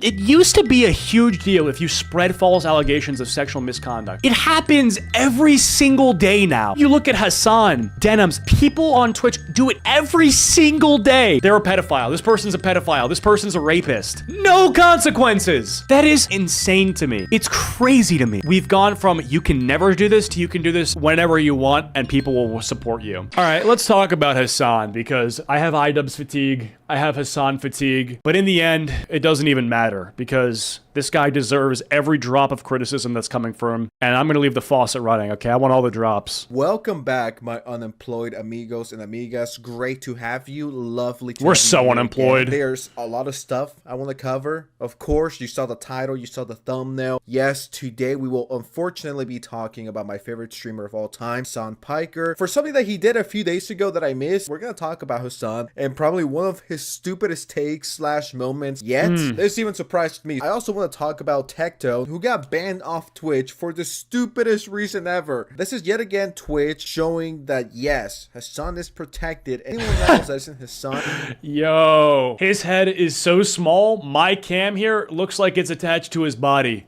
It used to be a huge deal if you spread false allegations of sexual misconduct. It happens every single day now. You look at Hasan, Denims, people on Twitch do it every single day. They're a pedophile. This person's a pedophile. This person's a rapist. No consequences. That is insane to me. It's crazy to me. We've gone from you can never do this to you can do this whenever you want and people will support you. All right, let's talk about Hasan because I have iDubbbz fatigue. I have Hasan fatigue, but in the end, it doesn't even matter because this guy deserves every drop of criticism that's coming from him, and I'm gonna leave the faucet running, okay? I want all the drops. Welcome back, my unemployed amigos and amigas. Great to have you. Lovely to We're have so you unemployed. again. There's a lot of stuff I want to cover. Of course, you saw the title, you saw the thumbnail. Yes, today we will unfortunately be talking about my favorite streamer of all time, Hasan Piker. For something that he did a few days ago that I missed, we're gonna talk about Hasan and probably one of his stupidest takes slash moments yet. This even surprised me. I also want to talk about Tectone, who got banned off Twitch for the stupidest reason ever. This is yet again Twitch showing that yes, Hasan is protected. Anyone else that isn't Hasan? Yo, his head is so small, my cam here looks like it's attached to his body.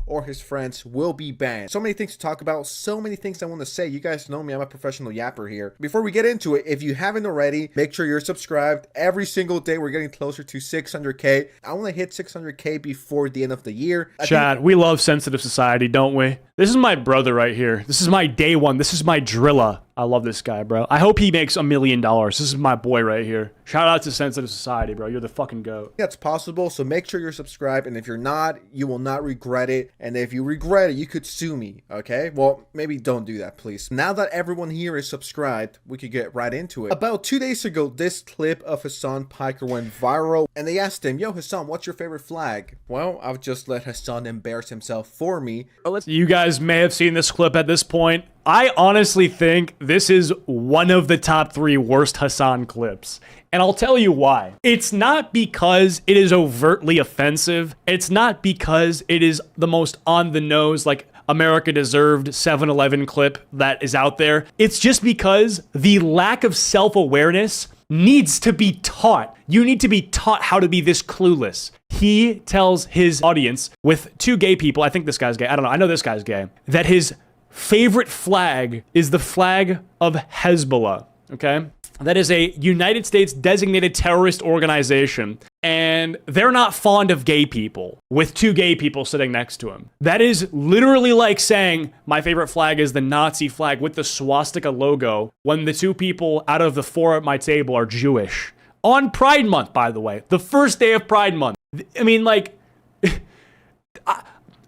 Or his friends will be banned. So many things to talk about, so many things I want to say. You guys know me, I'm a professional yapper here. Before we get into it, if you haven't already, make sure you're subscribed. Every single day we're getting closer to 600k. I want to hit 600k before the end of the year. Chad, we love sensitive society, don't we? This is my brother right here. This is my day one. This is my Drilla. I love this guy, bro. I hope he makes $1 million. This is my boy right here. Shout out to Sensitive Society, bro. You're the fucking GOAT. That's possible, so make sure you're subscribed, and if you're not, you will not regret it, and if you regret it, you could sue me, okay? Well, maybe don't do that, please. Now that everyone here is subscribed, we could get right into it. About 2 days ago, this clip of Hasan Piker went viral, and they asked him, yo, Hasan, what's your favorite flag? Well, I've just let Hasan embarrass himself for me. You guys may have seen this clip at this point. I honestly think this is one of the top 3 worst Hasan clips. And I'll tell you why. It's not because it is overtly offensive. It's not because it is the most on the nose, like America deserved 7-Eleven clip that is out there. It's just because the lack of self-awareness needs to be taught. You need to be taught how to be this clueless. He tells his audience with 2 gay people, I think this guy's gay, I don't know, I know this guy's gay, that his favorite flag is the flag of Hezbollah, okay? That is a United States designated terrorist organization, and they're not fond of gay people, with 2 gay people sitting next to him. That is literally like saying, my favorite flag is the Nazi flag with the swastika logo, when the 2 people out of the 4 at my table are Jewish. On Pride Month, by the way, the first day of Pride Month. I mean, like,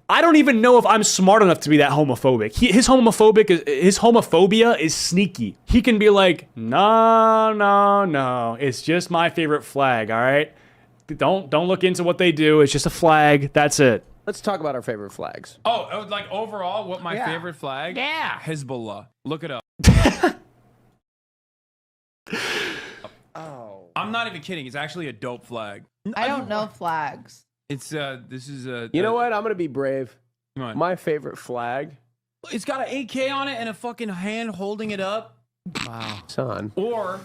I don't even know if I'm smart enough to be that homophobic. His homophobia is sneaky. He can be like, no, it's just my favorite flag, all right? Don't look into what they do. It's just a flag. That's it. Let's talk about our favorite flags. Oh, like overall, what my favorite flag? Yeah. Hezbollah. Look it up. Oh. I'm not even kidding. It's actually a dope flag. I don't know flags. It's this is a. You know what? I'm gonna be brave. What? My favorite flag. It's got an AK on it and a fucking hand holding it up. Wow. Son. Or.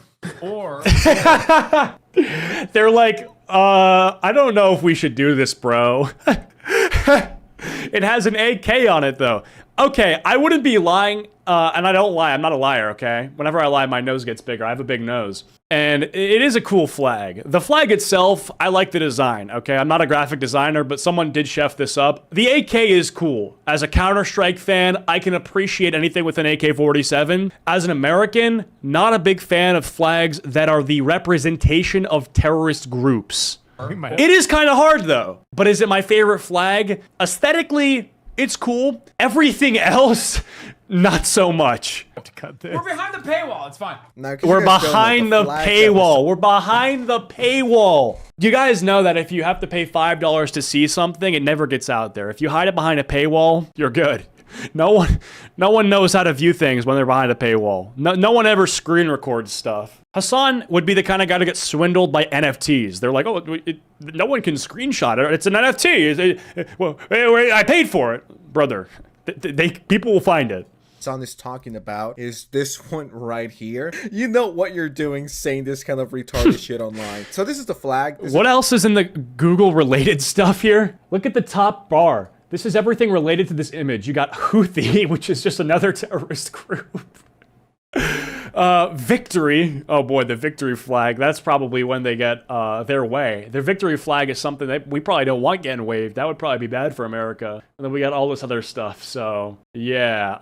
They're like, I don't know if we should do this, bro. It has an AK on it, though. Okay, I wouldn't be lying, and I don't lie. I'm not a liar, okay? Whenever I lie, my nose gets bigger. I have a big nose. And it is a cool flag. The flag itself, I like the design, okay? I'm not a graphic designer, but someone did chef this up. The AK is cool. As a Counter-Strike fan, I can appreciate anything with an AK-47. As an American, not a big fan of flags that are the representation of terrorist groups. It is kind of hard, though. But is it my favorite flag? Aesthetically, it's cool. Everything else, not so much. We're behind the paywall. It's fine. We're behind the paywall. We're behind the paywall. You guys know that if you have to pay $5 to see something, it never gets out there. If you hide it behind a paywall, you're good. No one knows how to view things when they're behind a paywall. No one ever screen records stuff. Hasan would be the kind of guy to get swindled by NFTs. They're like, oh, no one can screenshot it. It's an NFT. Well, I paid for it, brother. People will find it. Hasan is talking about is this one right here. You know what you're doing saying this kind of retarded shit online. So this is the flag. What else is in the Google related stuff here? Look at the top bar. This is everything related to this image. You got Houthi, which is just another terrorist group. Victory. Oh boy, the victory flag. That's probably when they get their way. Their victory flag is something that we probably don't want getting waved. That would probably be bad for America. And then we got all this other stuff. So yeah.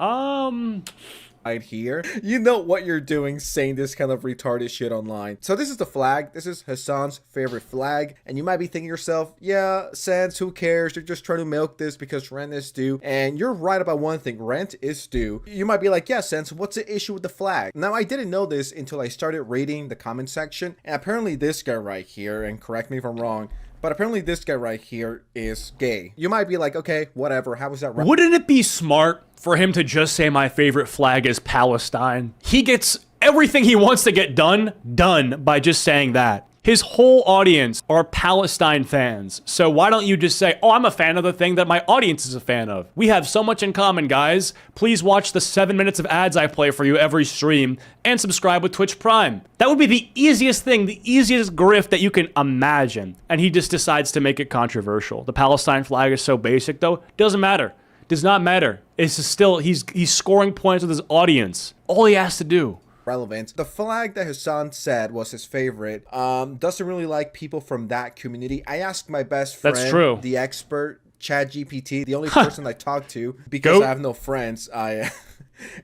Right here. You know what you're doing saying this kind of retarded shit online. So this is the flag. This is Hasan's favorite flag. And you might be thinking to yourself, yeah, Sans, who cares? You're just trying to milk this because rent is due. And you're right about one thing. Rent is due. You might be like, yeah, Sans, what's the issue with the flag? Now, I didn't know this until I started reading the comment section. And apparently this guy right here, and correct me if I'm wrong, but apparently this guy right here is gay. You might be like, okay, whatever. How is that right? Wouldn't it be smart for him to just say my favorite flag is Palestine? He gets everything he wants to get done by just saying that. His whole audience are Palestine fans. So why don't you just say, oh, I'm a fan of the thing that my audience is a fan of. We have so much in common, guys. Please watch the 7 minutes of ads I play for you every stream and subscribe with Twitch Prime. That would be the easiest thing, the easiest grift that you can imagine. And he just decides to make it controversial. The Palestine flag is so basic, though. Doesn't matter. Does not matter. It's just still, he's scoring points with his audience. All he has to do. Relevant. The flag that Hasan said was his favorite doesn't really like people from that community. I asked my best friend, that's true, the expert, ChatGPT, the only person I talked to, because I have no friends.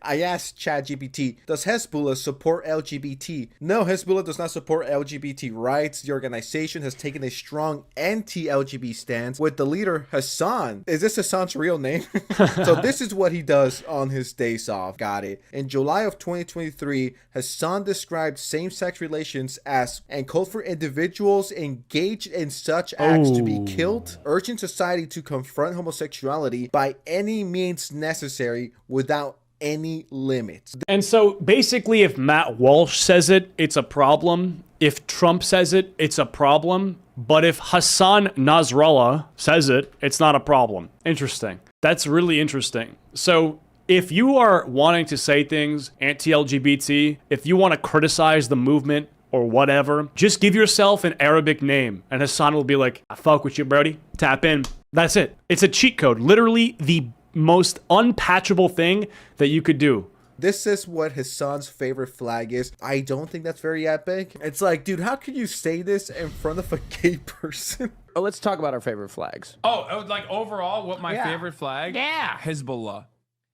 I asked ChatGPT, does Hezbollah support LGBT? No, Hezbollah does not support LGBT rights. The organization has taken a strong anti-LGBT stance with the leader Hasan. Is this Hasan's real name? So this is what he does on his days off. Got it. In July of 2023, Hasan described same-sex relations as and called for individuals engaged in such acts to be killed, urging society to confront homosexuality by any means necessary without any limits. And so basically, if Matt Walsh says it, it's a problem. If Trump says it, it's a problem. But if Hasan Nasrallah says it, it's not a problem. Interesting. That's really interesting. So if you are wanting to say things anti-LGBT, if you want to criticize the movement or whatever, just give yourself an Arabic name and Hasan will be like, I fuck with you, Brody. Tap in. That's it. It's a cheat code. Literally the most unpatchable thing that you could do. This is what Hasan's favorite flag is. I don't think that's very epic. It's like, dude, how could you say this in front of a gay person? Oh, let's talk about our favorite flags. Oh, like overall, what my favorite flag? Yeah. Hezbollah.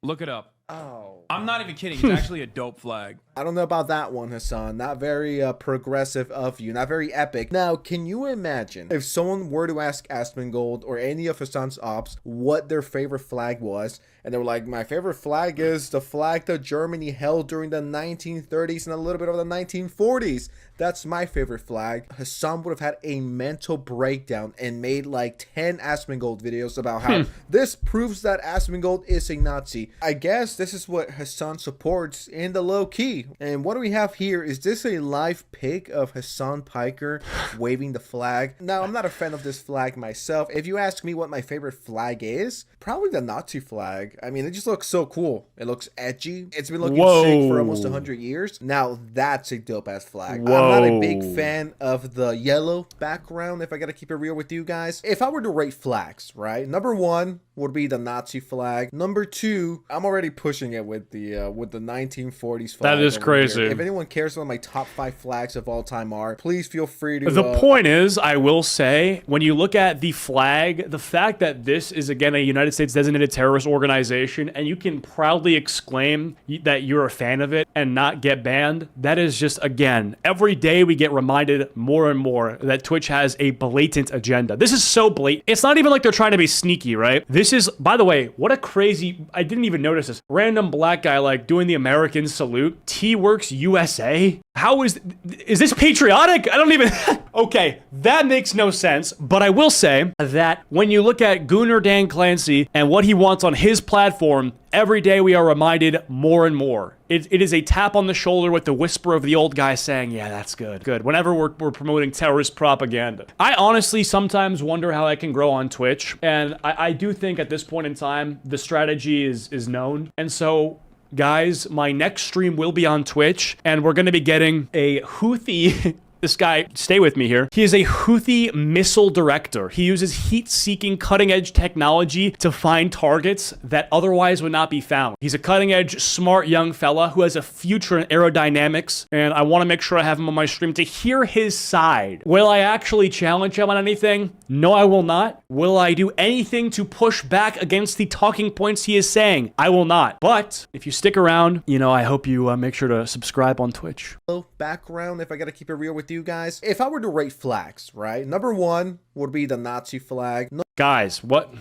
Look it up. Oh. I'm not even kidding. It's actually a dope flag. I don't know about that one, Hasan. Not very progressive of you. Not very epic. Now, can you imagine if someone were to ask Asmongold or any of Hasan's ops what their favorite flag was, and they were like, my favorite flag is the flag that Germany held during the 1930s and a little bit of the 1940s. That's my favorite flag. Hasan would have had a mental breakdown and made like 10 Asmongold videos about how this proves that Asmongold is a Nazi. I guess this is what Hasan supports in the low key. And what do we have here? Is this a live pic of Hasan Piker waving the flag? Now, I'm not a fan of this flag myself. If you ask me what my favorite flag is, probably the Nazi flag. I mean, it just looks so cool. It looks edgy. It's been looking sick for almost 100 years. Now, that's a dope-ass flag. I'm not a big fan of the yellow background, if I gotta keep it real with you guys. If I were to rate flags, right? Number 1 would be the Nazi flag. Number 2, I'm already pushing it with the 1940s flag. That is crazy. Here. If anyone cares what my top 5 flags of all time are, please feel free to... The point is, I will say, when you look at the flag, the fact that this is, again, a United States designated terrorist organization, and you can proudly exclaim that you're a fan of it and not get banned, that is just, again, every day we get reminded more and more that Twitch has a blatant agenda. This is so blatant. It's not even like they're trying to be sneaky, right? This is, by the way, what a crazy, I didn't even notice this. Random black guy like doing the American salute. T-Works USA? How is this patriotic? I don't even... Okay, that makes no sense, but I will say that when you look at Gunnar Dan Clancy and what he wants on his platform, every day we are reminded more and more. It is a tap on the shoulder with the whisper of the old guy saying, yeah, that's good. Good. Whenever we're promoting terrorist propaganda. I honestly sometimes wonder how I can grow on Twitch, and I do think at this point in time, the strategy is known, and so guys, my next stream will be on Twitch, and we're going to be getting a Houthi this guy, stay with me here. He is a Houthi missile director. He uses heat-seeking cutting-edge technology to find targets that otherwise would not be found. He's a cutting-edge, smart young fella who has a future in aerodynamics, and I want to make sure I have him on my stream to hear his side. Will I actually challenge him on anything? No, I will not. Will I do anything to push back against the talking points he is saying? I will not. But if you stick around, you know, I hope you make sure to subscribe on Twitch. Background, if I gotta keep it real with you guys, if I were to rate flags, right, number one would be the Nazi flag. Guys, what?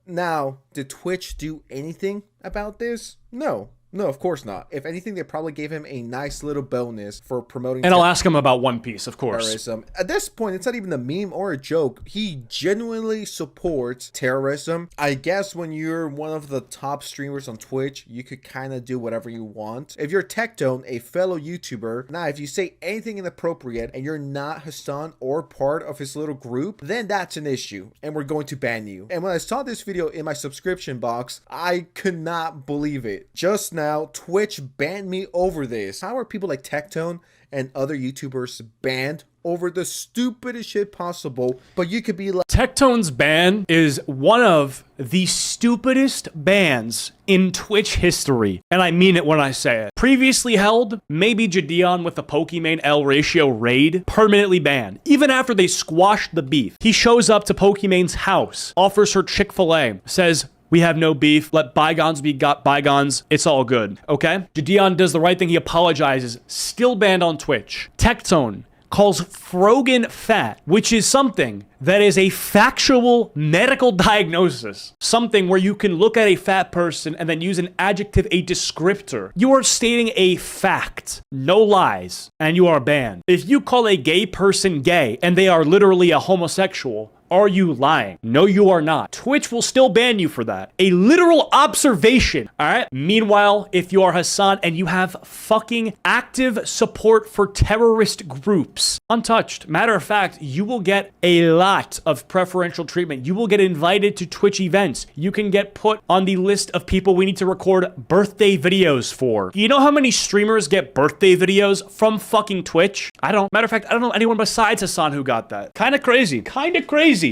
Now, did Twitch do anything about this? No, of course not. If anything, they probably gave him a nice little bonus for promoting. And I'll ask him about One Piece, of course. Terrorism. At this point, it's not even a meme or a joke. He genuinely supports terrorism. I guess when you're one of the top streamers on Twitch, you could kind of do whatever you want. If you're Tectone, a fellow YouTuber, now if you say anything inappropriate and you're not Hasan or part of his little group, then that's an issue and we're going to ban you. And when I saw this video in my subscription box, I could not believe it. Just now, Twitch banned me over this. How are people like Tectone and other YouTubers banned over the stupidest shit possible? But you could be like, Tectone's ban is one of the stupidest bans in Twitch history. And I mean it when I say it. Previously held, maybe Gideon with the Pokimane L ratio raid, permanently banned. Even after they squashed the beef. He shows up to Pokimane's house, offers her Chick-fil-A, says, "We have no beef. Let bygones be bygones. It's all good." Okay? Gideon does the right thing. He apologizes. Still banned on Twitch. Tectone calls Frogan fat, which is something that is a factual medical diagnosis. Something where you can look at a fat person and then use an adjective, a descriptor. You are stating a fact. No lies. And you are banned. If you call a gay person gay and they are literally a homosexual, are you lying? No, you are not. Twitch will still ban you for that. A literal observation, all right? Meanwhile, if you are Hasan and you have fucking active support for terrorist groups, untouched. Matter of fact, you will get a lot of preferential treatment. You will get invited to Twitch events. You can get put on the list of people we need to record birthday videos for. You know how many streamers get birthday videos from fucking Twitch? I don't. Matter of fact, I don't know anyone besides Hasan who got that. Kind of crazy.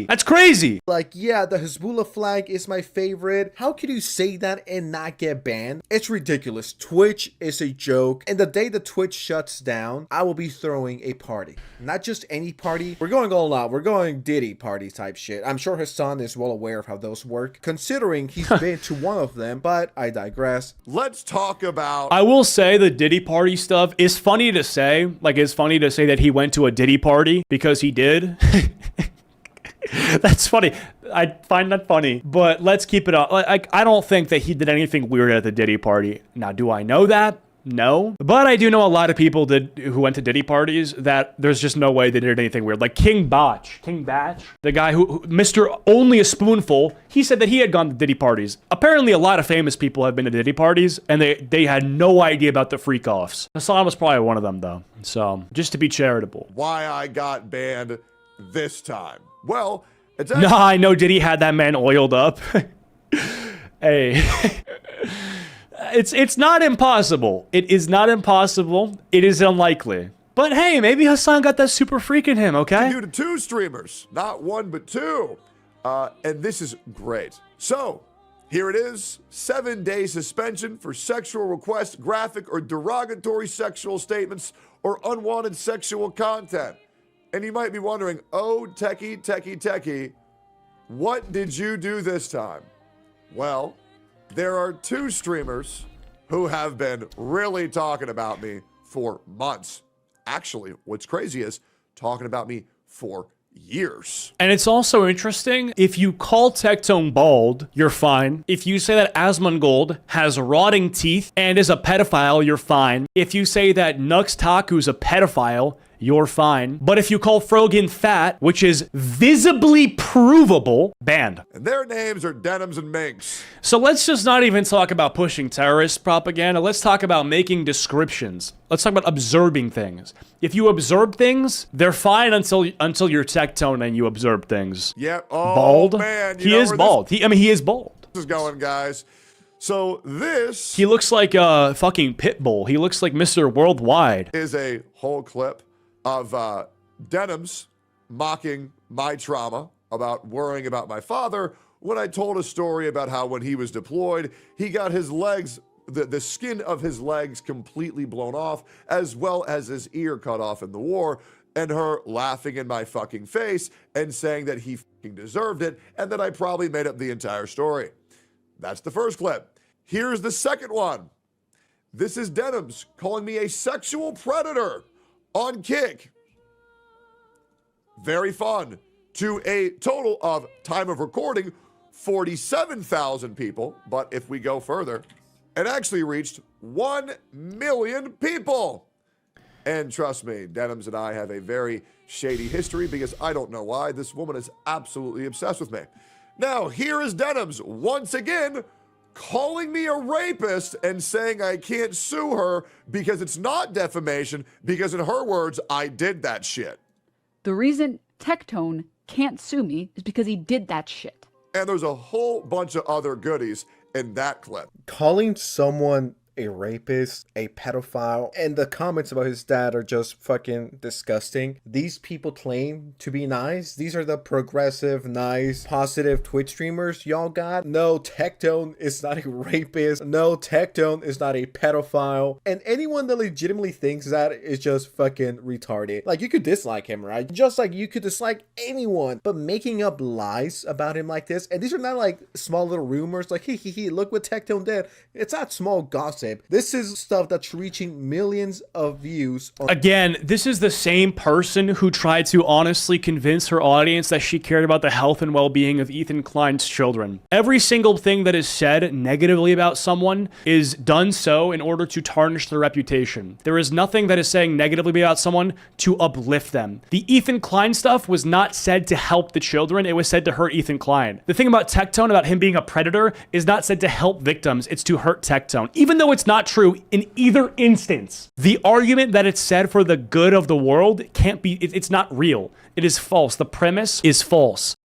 That's crazy. Like, yeah, the Hezbollah flag is my favorite. How could you say that and not get banned? It's ridiculous. Twitch is a joke. And the day the Twitch shuts down, I will be throwing a party. Not just any party. We're going all out. We're going Diddy party type shit. I'm sure Hasan is well aware of how those work, considering he's been to one of them, but I digress. Let's talk about... I will say the Diddy party stuff is funny to say. Like, it's funny to say that he went to a Diddy party because he did. That's funny. I find that funny, but let's keep it up. Like, I don't think that he did anything weird at the Diddy party. Now, do I know that? No. But I do know a lot of people who went to Diddy parties that there's just no way they did anything weird. Like King Batch, the guy who Mr. Only a Spoonful, he said that he had gone to Diddy parties. Apparently, a lot of famous people have been to Diddy parties, and they had no idea about the freak-offs. Hasan was probably one of them, though. So, just to be charitable. Why I got banned this time. Well, it's no, I know Diddy had that man oiled up. Hey. It's not impossible. It is not impossible. It is unlikely. But hey, maybe Hasan got that super freak in him, okay? Due to 2 streamers. Not 1, but 2. And this is great. So, here it is. 7-day suspension for sexual requests, graphic or derogatory sexual statements, or unwanted sexual content. And you might be wondering, oh, techie, what did you do this time? Well, there are 2 streamers who have been really talking about me for months. Actually, what's crazy is talking about me for years. And it's also interesting, if you call Tectone bald, you're fine. If you say that Asmongold has rotting teeth and is a pedophile, you're fine. If you say that Nux Taku's a pedophile, you're fine. But if you call Frogan fat, which is visibly provable, banned. And their names are Denims and Minks. So let's just not even talk about pushing terrorist propaganda. Let's talk about making descriptions. Let's talk about observing things. If you observe things, they're fine until you're Tectone and you observe things. Yep. Oh, bald? Man. He is bald. He is bald. This is going, guys. So this He looks like a fucking pit bull. He looks like Mr. Worldwide. is a whole clip of Denims mocking my trauma about worrying about my father when I told a story about how when he was deployed, he got his legs, the skin of his legs completely blown off, as well as his ear cut off in the war, and her laughing in my fucking face and saying that he fucking deserved it and that I probably made up the entire story. That's the first clip. Here's the second one. This is Denims calling me a sexual predator on Kick. Very fun. To a total of time of recording, 47,000 people. But if we go further, it actually reached 1 million people. And trust me, Denims and I have a very shady history because I don't know why. This woman is absolutely obsessed with me. Now, here is Denims once again calling me a rapist and saying I can't sue her because it's not defamation, because in her words, I did that shit. The reason Tectone can't sue me is because he did that shit. And there's a whole bunch of other goodies in that clip. Calling someone a rapist, a pedophile, and the comments about his dad are just fucking disgusting. These people claim to be nice. These are the progressive, nice, positive Twitch streamers y'all got. No, Tectone is not a rapist. No, Tectone is not a pedophile. And anyone that legitimately thinks that is just fucking retarded. Like, you could dislike him, right? Just like you could dislike anyone. But making up lies about him like this, and these are not like small little rumors like, hee, look what Tectone did. It's not small gossip. This is stuff that's reaching millions of views. Again, this is the same person who tried to honestly convince her audience that she cared about the health and well-being of Ethan Klein's children. Every single thing that is said negatively about someone is done so in order to tarnish their reputation. There is nothing that is saying negatively about someone to uplift them. The Ethan Klein stuff was not said to help the children. It was said to hurt Ethan Klein. The thing about Tectone, about him being a predator, is not said to help victims. It's to hurt Tectone. Even though it's not true in either instance. The argument that it's said for the good of the world can't be, it's not real. It is false. The premise is false.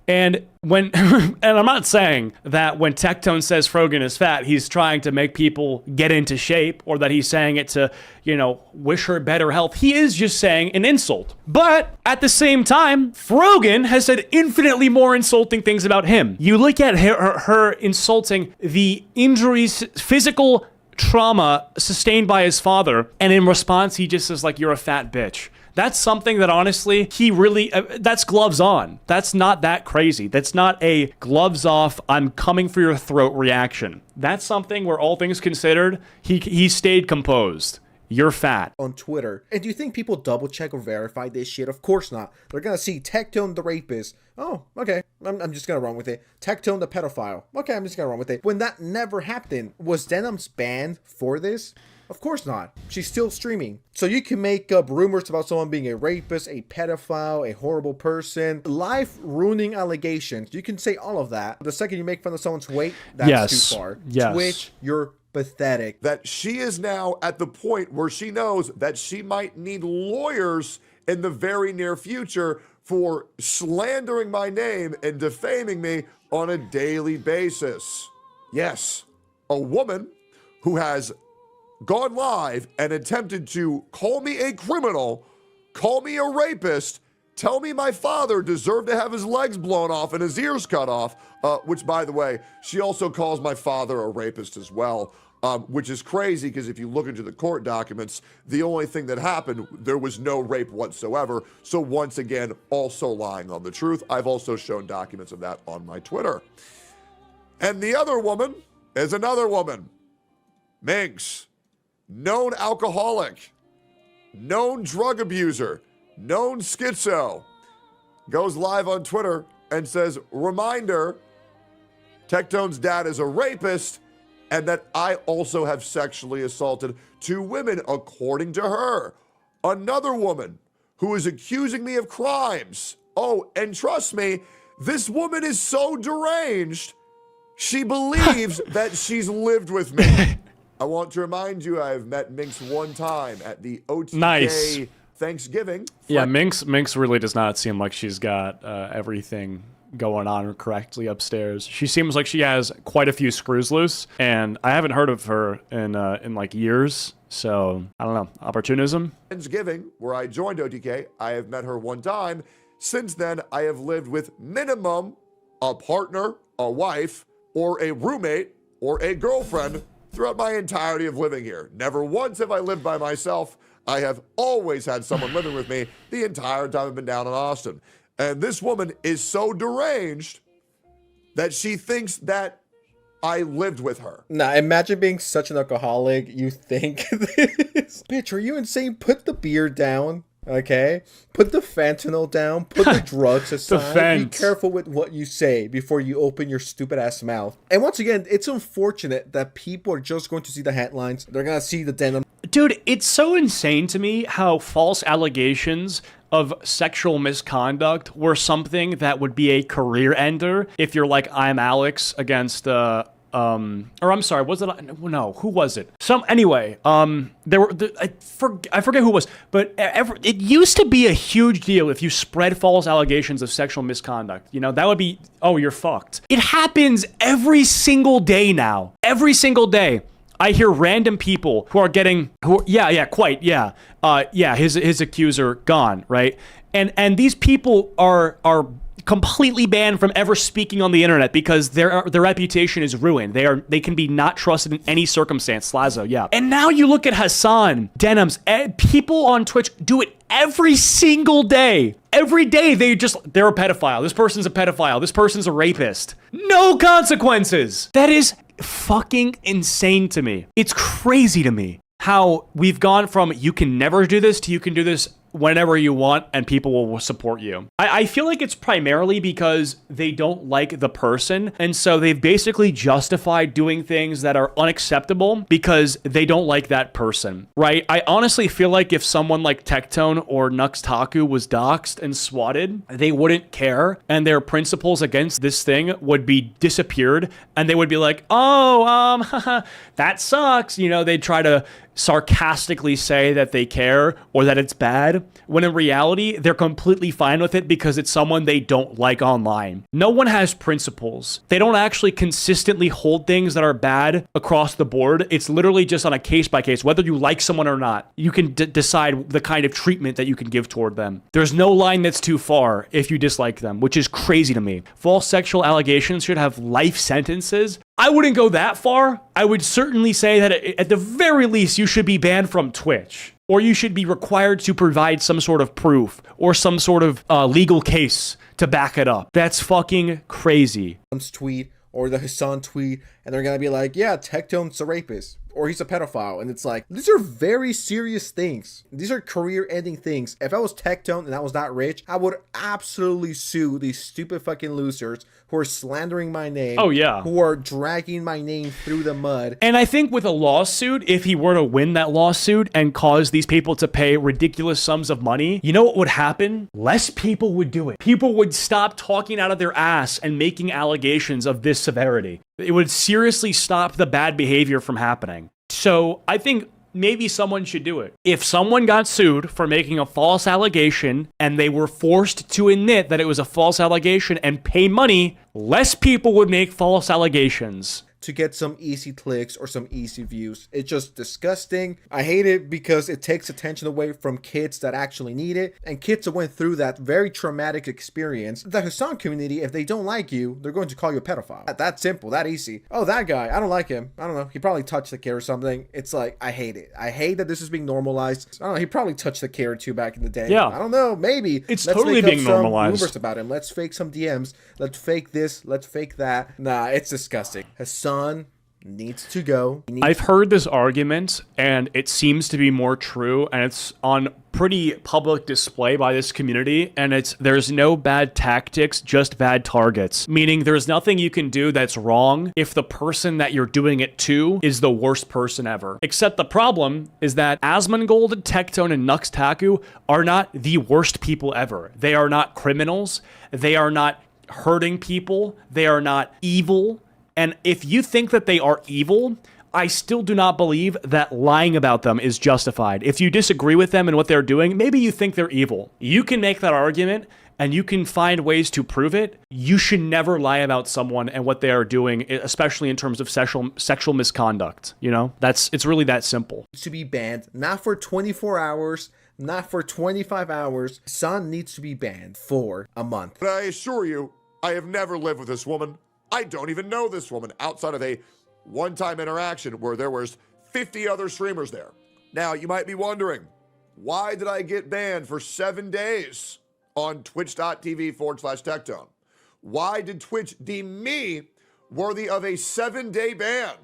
And when, and I'm not saying that when Tectone says Frogan is fat, he's trying to make people get into shape, or that he's saying it to, you know, wish her better health. He is just saying an insult. But at the same time, Frogan has said infinitely more insulting things about him. You look at her insulting the injuries, physical trauma sustained by his father, and in response, he just says, like, you're a fat bitch. That's something that honestly, he really, that's gloves on. That's not that crazy. That's not a gloves off, I'm coming for your throat reaction. That's something where, all things considered, he stayed composed. You're fat. On Twitter. And do you think people double check or verify this shit? Of course not. They're gonna see Tectone the rapist. Oh, okay. I'm just gonna run with it. Tectone the pedophile. Okay, I'm just gonna run with it. When that never happened, was Denims banned for this? Of course not. She's still streaming. So you can make up rumors about someone being a rapist, a pedophile, a horrible person, life-ruining allegations. You can say all of that. The second you make fun of someone's weight, that's too far. Yes. Twitch, you're pathetic. That she is now at the point where she knows that she might need lawyers in the very near future for slandering my name and defaming me on a daily basis. Yes, a woman who has gone live and attempted to call me a criminal, call me a rapist, tell me my father deserved to have his legs blown off and his ears cut off, which, by the way, she also calls my father a rapist as well, which is crazy because if you look into the court documents, the only thing that happened, there was no rape whatsoever. So once again, also lying on the truth. I've also shown documents of that on my Twitter. And the other woman is another woman, Minx. Known alcoholic, known drug abuser, known schizo, goes live on Twitter and says, reminder, Tectone's dad is a rapist and that I also have sexually assaulted 2 women, according to her. Another woman who is accusing me of crimes. Oh, and trust me, this woman is so deranged, she believes that she's lived with me. I want to remind you, I've met Minx one time at the OTK Thanksgiving. Yeah, Minx really does not seem like she's got everything going on correctly upstairs. She seems like she has quite a few screws loose, and I haven't heard of her in like years. So I don't know, opportunism. Thanksgiving, where I joined OTK, I have met her one time. Since then, I have lived with minimum a partner, a wife, or a roommate, or a girlfriend throughout my entirety of living here. Never once have I lived by myself. I have always had someone living with me the entire time I've been down in Austin. And this woman is so deranged that she thinks that I lived with her. Nah, imagine being such an alcoholic. You think this. Bitch, are you insane? Put the beer down, okay? Put the fentanyl down. Put the drugs aside. Be careful with what you say before you open your stupid ass mouth. And once again, it's unfortunate that people are just going to see the headlines. They're going to see the denim. Dude, it's so insane to me how false allegations of sexual misconduct were something that would be a career ender if you're like, I'm Alex against, or I'm sorry, was it, no, who was it? Anyway, I forget who it was, but it used to be a huge deal if you spread false allegations of sexual misconduct. You know, that would be, oh, you're fucked. It happens every single day now. Every single day. I hear random people who are getting, his accuser gone, right? And these people are completely banned from ever speaking on the internet because their reputation is ruined. They can be not trusted in any circumstance. Slazo, yeah. And now you look at Hasan, Denims, people on Twitch do it every single day. Every day they're a pedophile. This person's a pedophile. This person's a rapist. No consequences. That is fucking insane to me. It's crazy to me how we've gone from you can never do this to you can do this whenever you want and people will support you. I feel like it's primarily because they don't like the person, and so they've basically justified doing things that are unacceptable because they don't like that person, right? I honestly feel like if someone like Tectone or Nuxtaku was doxxed and swatted, they wouldn't care, and their principles against this thing would be disappeared, and they would be like, oh, that sucks. You know, they'd try to sarcastically say that they care or that it's bad, when in reality, they're completely fine with it because it's someone they don't like online. No one has principles. They don't actually consistently hold things that are bad across the board. It's literally just on a case by case, whether you like someone or not. You can decide the kind of treatment that you can give toward them. There's no line that's too far if you dislike them, which is crazy to me. False sexual allegations should have life sentences. I wouldn't go that far. I would certainly say that at the very least, you should be banned from Twitch, or you should be required to provide some sort of proof or some sort of legal case to back it up. That's fucking crazy. Tweet or the Hasan tweet, and they're gonna be like, yeah, Tectone's a rapist, or he's a pedophile. And it's like, these are very serious things. These are career-ending things. If I was Tectone and I was that rich, I would absolutely sue these stupid fucking losers who are slandering my name. Oh, yeah. Who are dragging my name through the mud. And I think with a lawsuit, if he were to win that lawsuit and cause these people to pay ridiculous sums of money, you know what would happen? Less people would do it. People would stop talking out of their ass and making allegations of this severity. It would seriously stop the bad behavior from happening. So I think maybe someone should do it. If someone got sued for making a false allegation and they were forced to admit that it was a false allegation and pay money, less people would make false allegations to get some easy clicks or some easy views. It's just disgusting. I hate it because it takes attention away from kids that actually need it, and kids that went through that very traumatic experience. The Hasan community, if they don't like you, they're going to call you a pedophile. That simple, that easy. Oh, that guy, I don't like him. I don't know, he probably touched the kid or something. It's like, I hate it. I hate that this is being normalized. I don't know, he probably touched the kid or two back in the day. Yeah. I don't know, maybe. It's totally being normalized. Rumors about him. Let's fake some DMs. Let's fake this. Let's fake that. Nah, it's disgusting. Hasan needs to go. I've heard this argument, and it seems to be more true, and it's on pretty public display by this community, and there's no bad tactics, just bad targets. Meaning there's nothing you can do that's wrong if the person that you're doing it to is the worst person ever. Except the problem is that Asmongold, Tectone, and Nuxtaku are not the worst people ever. They are not criminals. They are not hurting people. They are not evil. And if you think that they are evil, I still do not believe that lying about them is justified. If you disagree with them and what they're doing, maybe you think they're evil. You can make that argument, and you can find ways to prove it, you should never lie about someone and what they are doing, especially in terms of sexual misconduct. You know, it's really that simple. To be banned, not for 24 hours, not for 25 hours. Hasan needs to be banned for a month. But I assure you, I have never lived with this woman. I don't even know this woman outside of a one-time interaction where there was 50 other streamers there. Now, you might be wondering, why did I get banned for 7 days on twitch.tv/Tectone? Why did Twitch deem me worthy of a 7-day ban?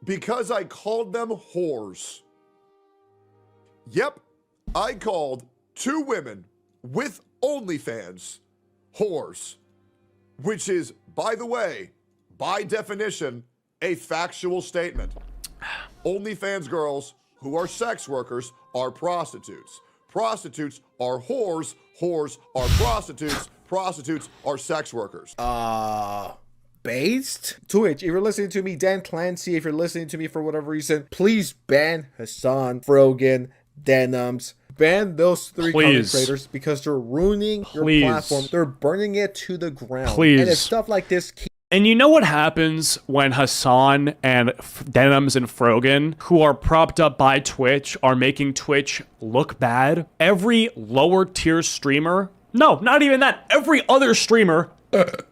Because I called them whores. Yep, I called 2 women with OnlyFans whores, which is, by the way, by definition, a factual statement. OnlyFans girls who are sex workers are prostitutes. Prostitutes are whores. Whores are prostitutes. Prostitutes are sex workers. Based? Twitch, if you're listening to me, Dan Clancy, if you're listening to me for whatever reason, please ban Hasan, Frogan, Denims. Ban those 3 content creators because they're ruining your platform. They're burning it to the ground. And if stuff like this And you know what happens when Hasan and Denims and Frogan, who are propped up by Twitch, are making Twitch look bad? Every lower tier streamer, no, not even that, every other streamer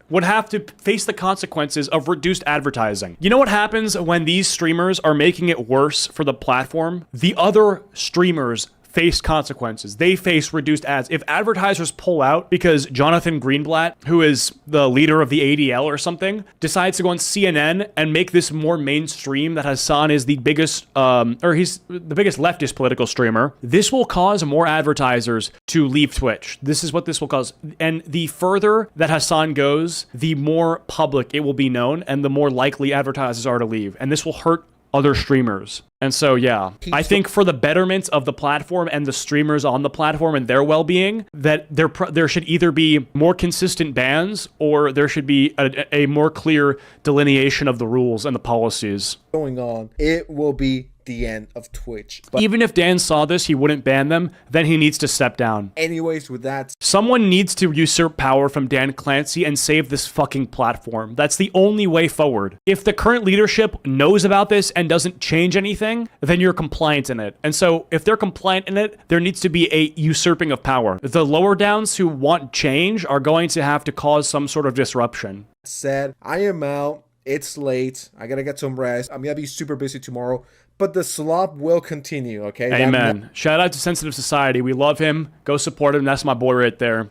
would have to face the consequences of reduced advertising. You know what happens when these streamers are making it worse for the platform? The other streamers face consequences. They face reduced ads. If advertisers pull out because Jonathan Greenblatt, who is the leader of the ADL or something, decides to go on CNN and make this more mainstream that Hasan is the biggest, or he's the biggest leftist political streamer, this will cause more advertisers to leave Twitch. This is what this will cause. And the further that Hasan goes, the more public it will be known and the more likely advertisers are to leave. And this will hurt other streamers. And so, yeah, I think for the betterment of the platform and the streamers on the platform and their well-being, that there should either be more consistent bans or there should be a more clear delineation of the rules and the policies going on. It will be the end of Twitch. But even if Dan saw this, he wouldn't ban them, then he needs to step down. Anyways, with that, someone needs to usurp power from Dan Clancy and save this fucking platform. That's the only way forward. If the current leadership knows about this and doesn't change anything, then you're compliant in it. And so if they're compliant in it, there needs to be a usurping of power. The lower downs who want change are going to have to cause some sort of disruption. Said, I am out. It's late. I gotta get some rest. I'm gonna be super busy tomorrow. But the slop will continue, okay? Amen. Shout out to Sensitive Society. We love him. Go support him. That's my boy right there.